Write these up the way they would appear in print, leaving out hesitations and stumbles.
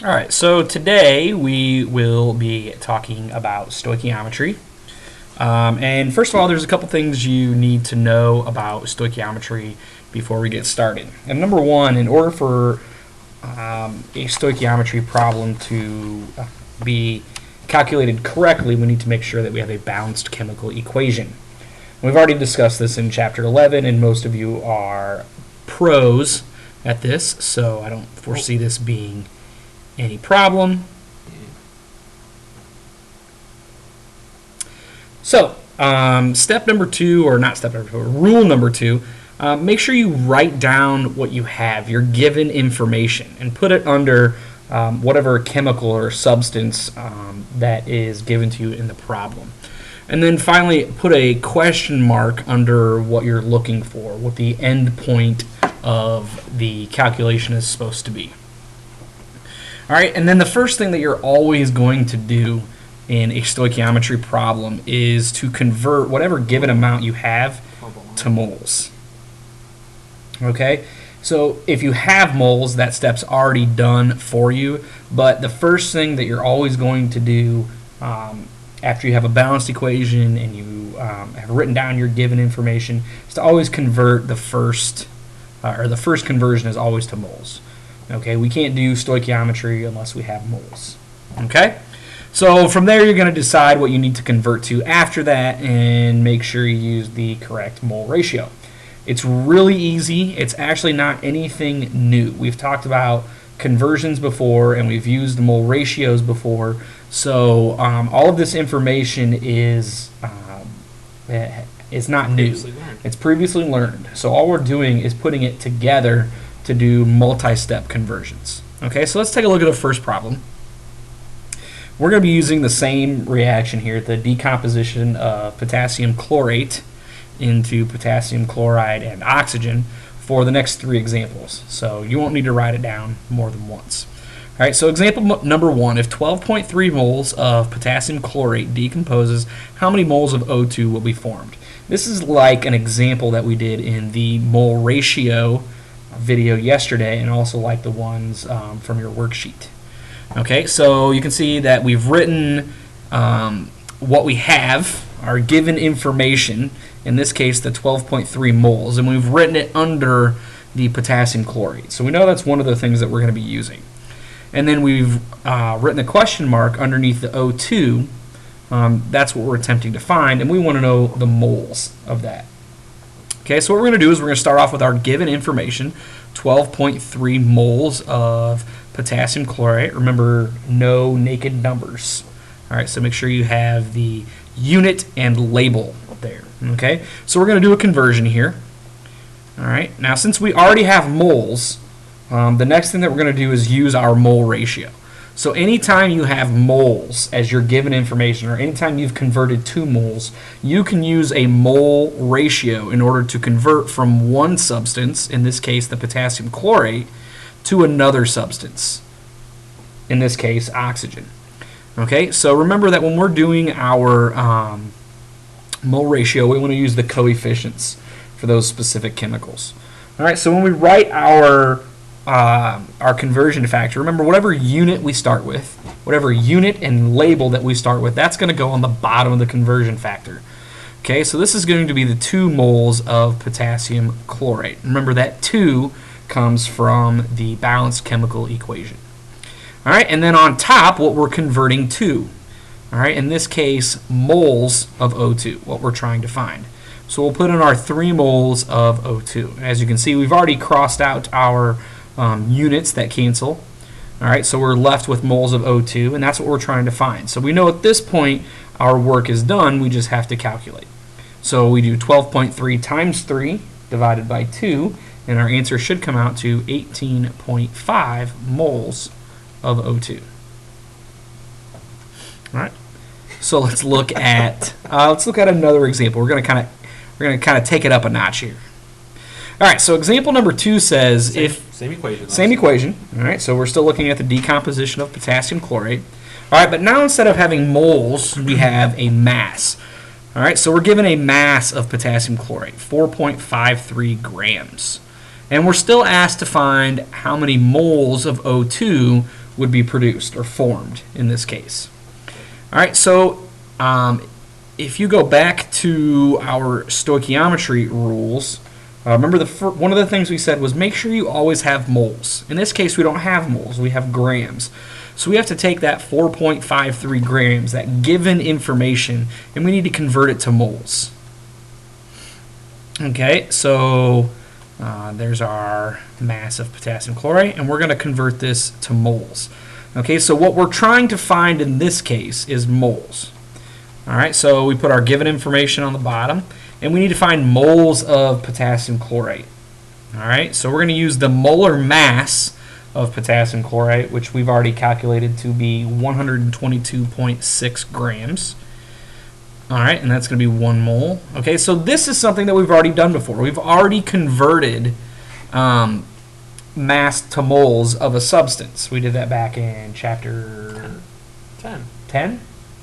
All right, so today we will be talking about stoichiometry. And first of all, there's a couple things you need to know about stoichiometry before we get started. And number one, in order for a stoichiometry problem to be calculated correctly, we need to make sure that we have a balanced chemical equation. We've already discussed this in chapter 11, and most of you are pros at this, so I don't foresee this being any problem. So, step number two, or not step number two, rule number two, make sure you write down what you have, your given information, and put it under whatever chemical or substance that is given to you in the problem. And then finally, put a question mark under what you're looking for, what the end point of the calculation is supposed to be. All right, and then the first thing that you're always going to do in a stoichiometry problem is to convert whatever given amount you have to moles. Okay, so if you have moles, that step's already done for you, but the first thing that you're always going to do after you have a balanced equation and you have written down your given information is to always convert the first conversion is always to moles. Okay, we can't do stoichiometry unless we have moles. Okay, so from there you're going to decide what you need to convert to after that and make sure you use the correct mole ratio. It's really easy. It's actually not anything new. We've talked about conversions before and we've used mole ratios before, so all of this information is not new. It's previously learned. So all we're doing is putting it together to do multi-step conversions. Okay, so let's take a look at the first problem. We're going to be using the same reaction here, the decomposition of potassium chlorate into potassium chloride and oxygen for the next three examples. So you won't need to write it down more than once. All right, so example number one, if 12.3 moles of potassium chlorate decomposes, how many moles of O2 will be formed? This is like an example that we did in the mole ratio video yesterday, and also like the ones from your worksheet. Okay, so you can see that we've written what we have, our given information, in this case the 12.3 moles, and we've written it under the potassium chlorate. So we know that's one of the things that we're going to be using. And then we've written the question mark underneath the O2. That's what we're attempting to find, and we want to know the moles of that. Okay, so what we're going to do is we're going to start off with our given information, 12.3 moles of potassium chlorate. Remember, no naked numbers. All right, so make sure you have the unit and label there. Okay, so we're going to do a conversion here. All right, now since we already have moles, the next thing that we're going to do is use our mole ratio. So anytime you have moles as your given information, or anytime you've converted to moles, you can use a mole ratio in order to convert from one substance, in this case the potassium chlorate, to another substance, in this case oxygen. Okay, so remember that when we're doing our mole ratio, we want to use the coefficients for those specific chemicals. All right, so when we write our conversion factor, remember whatever unit we start with, whatever unit and label that we start with, that's going to go on the bottom of the conversion factor. Okay, so this is going to be the 2 moles of potassium chlorate. Remember that 2 comes from the balanced chemical equation. All right, and then on top, what we're converting to. All right, in this case, moles of O2, what we're trying to find. So we'll put in our 3 moles of O2. As you can see, we've already crossed out our units that cancel. All right, so we're left with moles of O2, and that's what we're trying to find. So we know at this point our work is done, we just have to calculate. So we do 12.3 times 3 divided by 2, and our answer should come out to 18.5 moles of O2. All right, so let's look at another example. We're going to kind of take it up a notch here. All right, so example number 2 says same equation. Same equation. All right, so we're still looking at the decomposition of potassium chlorate. All right, but now instead of having moles, we have a mass. All right, so we're given a mass of potassium chlorate, 4.53 grams. And we're still asked to find how many moles of O2 would be produced or formed in this case. All right, so if you go back to our stoichiometry rules, remember one of the things we said was make sure you always have moles. In this case, we don't have moles, we have grams. So we have to take that 4.53 grams, that given information, and we need to convert it to moles. Okay, so there's our mass of potassium chlorate, and we're going to convert this to moles. Okay, so what we're trying to find in this case is moles. All right, so we put our given information on the bottom, and we need to find moles of potassium chlorate. All right, so we're going to use the molar mass of potassium chlorate, which we've already calculated to be 122.6 grams. All right, and that's going to be 1 mole. Okay, so this is something that we've already done before. We've already converted mass to moles of a substance. We did that back in chapter 10?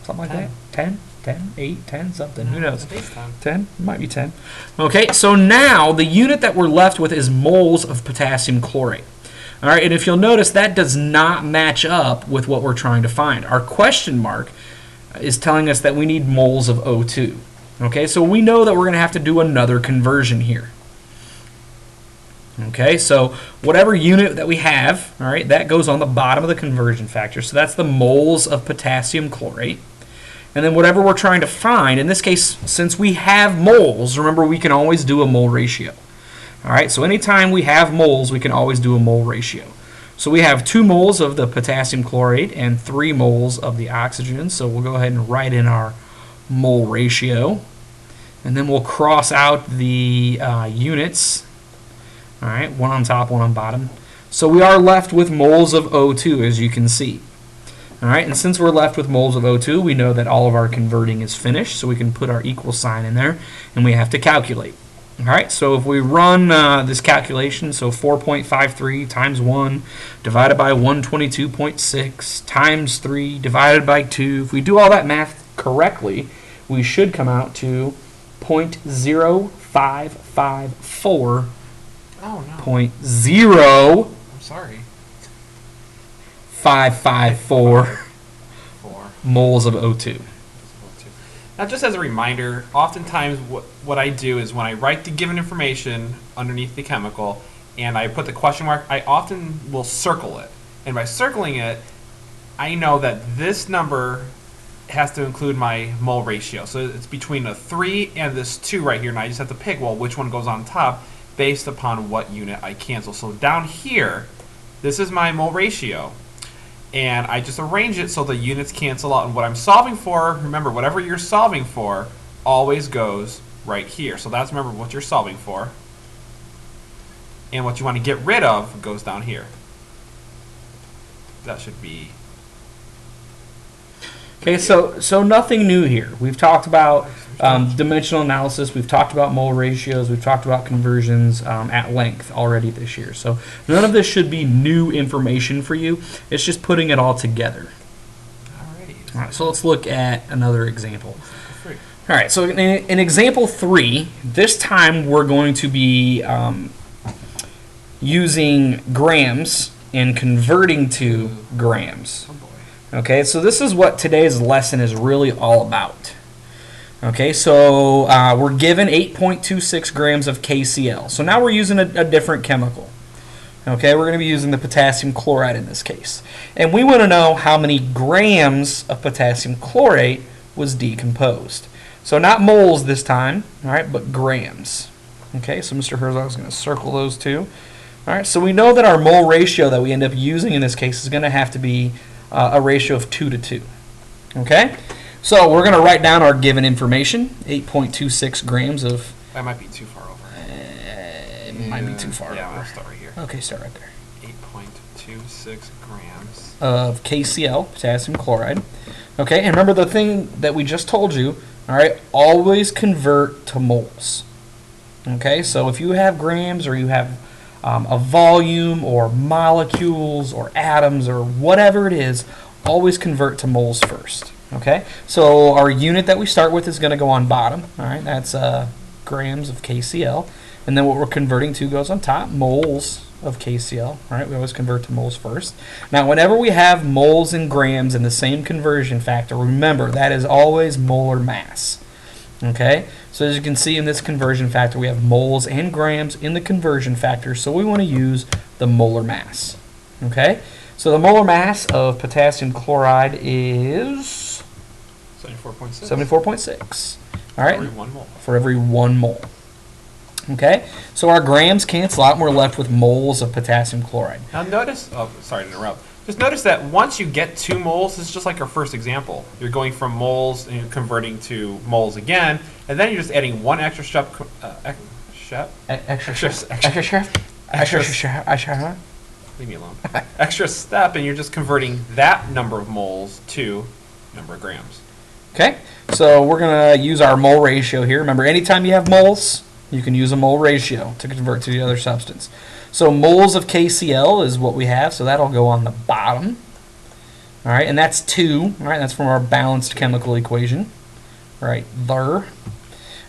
Something like that? 10? 10? 8? 10? Something. Who knows? 10? Might be 10. Okay, so now the unit that we're left with is moles of potassium chlorate. All right, and if you'll notice, that does not match up with what we're trying to find. Our question mark is telling us that we need moles of O2. Okay, so we know that we're going to have to do another conversion here. Okay, so whatever unit that we have, all right, that goes on the bottom of the conversion factor. So that's the moles of potassium chlorate. And then whatever we're trying to find, in this case, since we have moles, remember we can always do a mole ratio. All right, so anytime we have moles, we can always do a mole ratio. So we have 2 moles of the potassium chlorate and 3 moles of the oxygen. So we'll go ahead and write in our mole ratio. And then we'll cross out the units. All right, one on top, one on bottom. So we are left with moles of O2, as you can see. All right, and since we're left with moles of O2, we know that all of our converting is finished. So we can put our equal sign in there, and we have to calculate. All right, so if we run this calculation, so 4.53 times 1 divided by 122.6 times 3 divided by 2, if we do all that math correctly, we should come out to 0.0554. Oh, no. 0.0. I'm sorry. 554 moles of O2. Now, just as a reminder, oftentimes what I do is when I write the given information underneath the chemical and I put the question mark, I often will circle it. And by circling it, I know that this number has to include my mole ratio. So it's between a 3 and this 2 right here, and I just have to pick, well, which one goes on top based upon what unit I cancel. So down here, this is my mole ratio. And I just arrange it so the units cancel out. And what I'm solving for, remember, whatever you're solving for always goes right here. So that's, remember, what you're solving for. And what you want to get rid of goes down here. That should be... Okay, so nothing new here. We've talked about dimensional analysis. We've talked about mole ratios. We've talked about conversions at length already this year. So none of this should be new information for you. It's just putting it all together. All right, so let's look at another example. All right, so in example 3, this time we're going to be using grams and converting to grams. Okay, so this is what today's lesson is really all about. Okay, so we're given 8.26 grams of KCl. So now we're using a different chemical. Okay, we're going to be using the potassium chloride in this case. And we want to know how many grams of potassium chlorate was decomposed. So not moles this time, all right, but grams. Okay, so Mr. Herzog is going to circle those two. All right, so we know that our mole ratio that we end up using in this case is going to have to be a ratio of 2 to 2. Okay? So we're going to write down our given information, 8.26 grams of... That might be too far over. It might be too far over. I'll start right here. Okay, start right there. 8.26 grams of KCl, potassium chloride. Okay, and remember the thing that we just told you, all right, always convert to moles. Okay, so if you have grams or you have a volume or molecules or atoms or whatever it is, always convert to moles first. Okay, so our unit that we start with is going to go on bottom. All right, that's grams of KCl, and then what we're converting to goes on top, moles of KCl. Right? We always convert to moles first. Now, whenever we have moles and grams in the same conversion factor, remember that is always molar mass. Okay? So as you can see in this conversion factor, we have moles and grams in the conversion factor, so we want to use the molar mass. Okay? So the molar mass of potassium chloride is 74.6. 74.6. All right? For every 1 mole. For every 1 mole. Okay? So our grams cancel out and we're left with moles of potassium chloride. Now notice, oh, sorry to interrupt. Just notice that once you get 2 moles, this is just like our first example. You're going from moles and you're converting to moles again, and then you're just adding 1 extra step. Leave me alone. Extra step, and you're just converting that number of moles to number of grams. Okay? So we're going to use our mole ratio here. Remember, anytime you have moles, you can use a mole ratio to convert to the other substance. So moles of KCl is what we have, so that'll go on the bottom. All right, and that's 2. All right, that's from our balanced chemical equation. Right there. All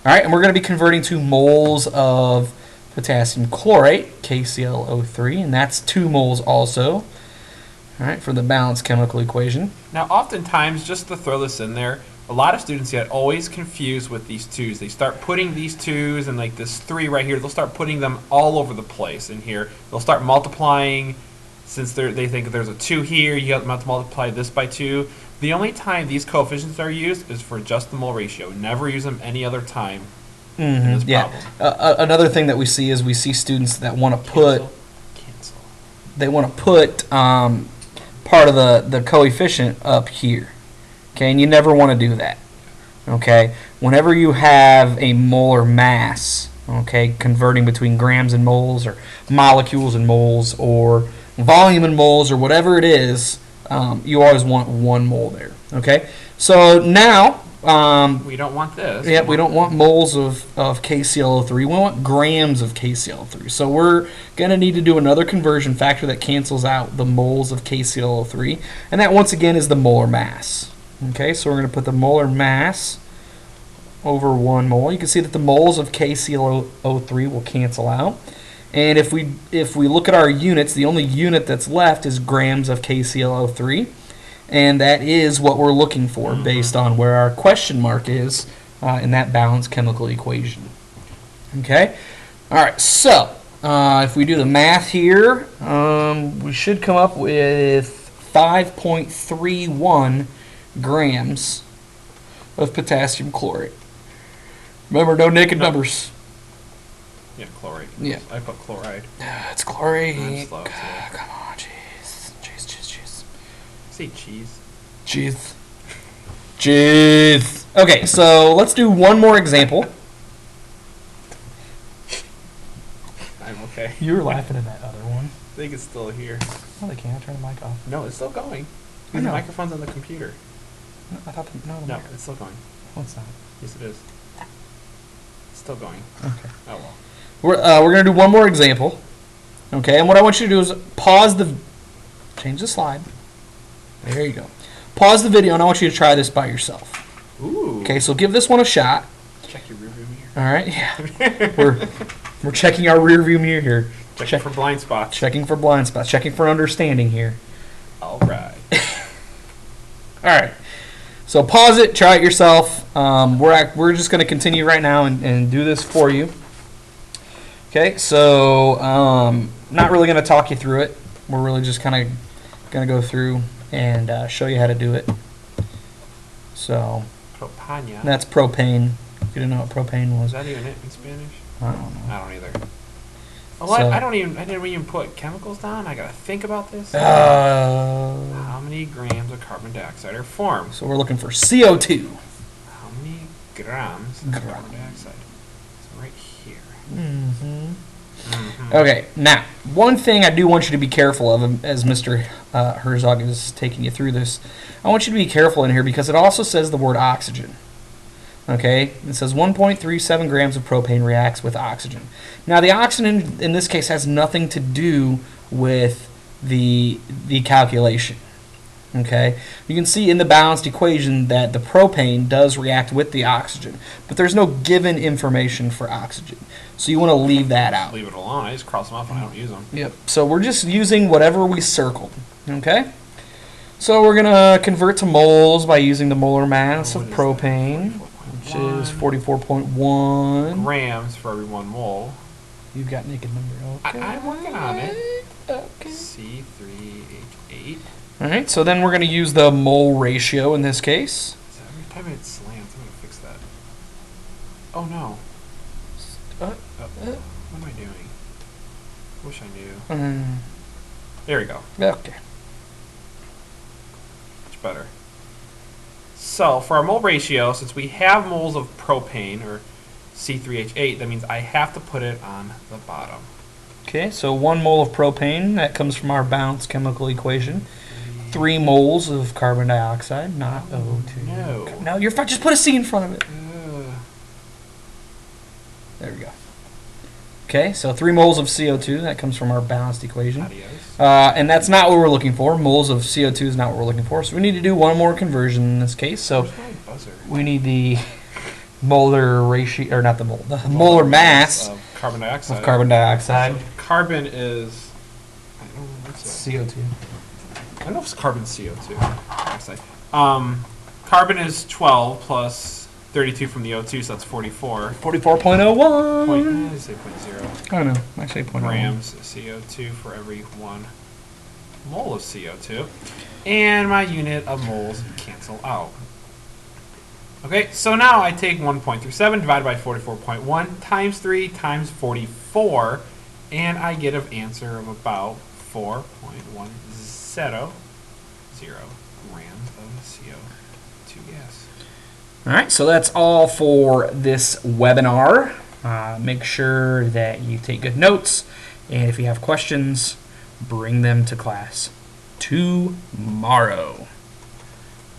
right, and we're going to be converting to moles of potassium chlorate, KClO3, and that's 2 moles also. All right, for the balanced chemical equation. Now, oftentimes, just to throw this in there, a lot of students get always confused with these 2's. They start putting these 2's and like this 3 right here, they'll start putting them all over the place in here. They'll start multiplying, since they think there's a 2 here, you have to multiply this by 2. The only time these coefficients are used is for just the mole ratio. Never use them any other time in this problem. Another thing that we see is we see students that want to put Cancel. they want to put part of the coefficient up here. Okay, and you never want to do that. Okay, whenever you have a molar mass, okay, converting between grams and moles, or molecules and moles, or volume and moles, or whatever it is, you always want 1 mole there. Okay, so now We don't want this. yeah, we don't want moles of KClO3. We want grams of KClO3. So we're going to need to do another conversion factor that cancels out the moles of KClO3, and that once again is the molar mass. Okay, so we're going to put the molar mass over 1 mole. You can see that the moles of KClO3 will cancel out. And if we look at our units, the only unit that's left is grams of KClO3. And that is what we're looking for based on where our question mark is in that balanced chemical equation. Okay? All right, so if we do the math here, we should come up with 5.31 grams of potassium chlorate. Remember, no naked numbers. Yeah, chlorate. Yeah. I put chloride. It's chlorate. I'm slow, too. Come on, jeez. Jeez. Say cheese. Jeez. Okay, so let's do one more example. I'm okay. You were laughing at that other one. I think it's still here. Oh, they can't turn the mic off. No, it's still going. I The know. microphone's on the computer. I thought the No, it's still going. Oh, it's not. Yes, it is. It's still going. Okay. Oh well. We're gonna do one more example. Okay, and what I want you to do is change the slide. There you go. Pause the video, and I want you to try this by yourself. Ooh. Okay, so give this one a shot. Check your rearview mirror. All right, yeah. we're checking our rear view mirror here. Check for blind spots. Checking for blind spots. Checking for understanding here. All right. All right. So pause it. Try it yourself. We're just going to continue right now and do this for you. Okay. So not really going to talk you through it. We're really just kind of going to go through and show you how to do it. So Propania. that's propane. If you didn't know what propane was. Is that even it in Spanish? I don't know. I don't either. Oh, what? So- I didn't even put chemicals down. I gotta think about this. Uh, How many grams of carbon dioxide are formed? so we're looking for CO2. How many grams of carbon dioxide? So right here. Mm-hmm. Mhm. Okay, now, one thing I do want you to be careful of, as Mr. Herzog is taking you through this, I want you to be careful in here because it also says the word oxygen. Okay, it says 1.37 grams of propane reacts with oxygen. Now, the oxygen in this case has nothing to do with the calculation. Okay, you can see in the balanced equation that the propane does react with the oxygen, but there's no given information for oxygen. So you want to leave that out. Leave it alone. I just cross them off when I don't use them. Yep. So we're just using whatever we circled. Okay? So we're going to convert to moles by using the molar mass of propane, which is 44.1 grams for every 1 mole. You've got naked number. Okay. I'm working on it. Okay. C3H8. All right. So then we're going to use the mole ratio in this case. So every time it slants, I'm going to fix that. Oh no. What am I doing? Wish I knew. There we go. Okay. Much better. So for our mole ratio, since we have moles of propane, or C3H8, that means I have to put it on the bottom. Okay, so 1 mole of propane, that comes from our balanced chemical equation. 3 moles of carbon dioxide, not O2. No. No, you're fine. Just put a C in front of it. There we go. Okay, so 3 moles of CO2, that comes from our balanced equation. Adios. And that's not what we're looking for. Moles of CO2 is not what we're looking for. So we need to do one more conversion in this case. So Where's my buzzer? we need the molar ratio, or not the mole, the molar mass of carbon dioxide. of carbon dioxide. So carbon is, I don't know what's it. CO2. I don't know if it's carbon CO2. Dioxide. Carbon is 12 plus 32 from the O2, so that's 44. 44.01. Point, I say 0.0 I don't know. Actually, 0.01. grams CO2 for every 1 mole of CO2. And my unit of moles cancel out. Okay, so now I take 1.37 divided by 44.1 times 3 times 44, and I get an answer of about 4.10 grams of CO2 gas. All right, so that's all for this webinar. Make sure that you take good notes, and if you have questions, bring them to class tomorrow.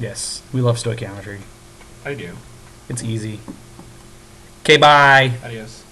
Yes, we love stoichiometry. I do. It's easy. Okay, bye. Adios.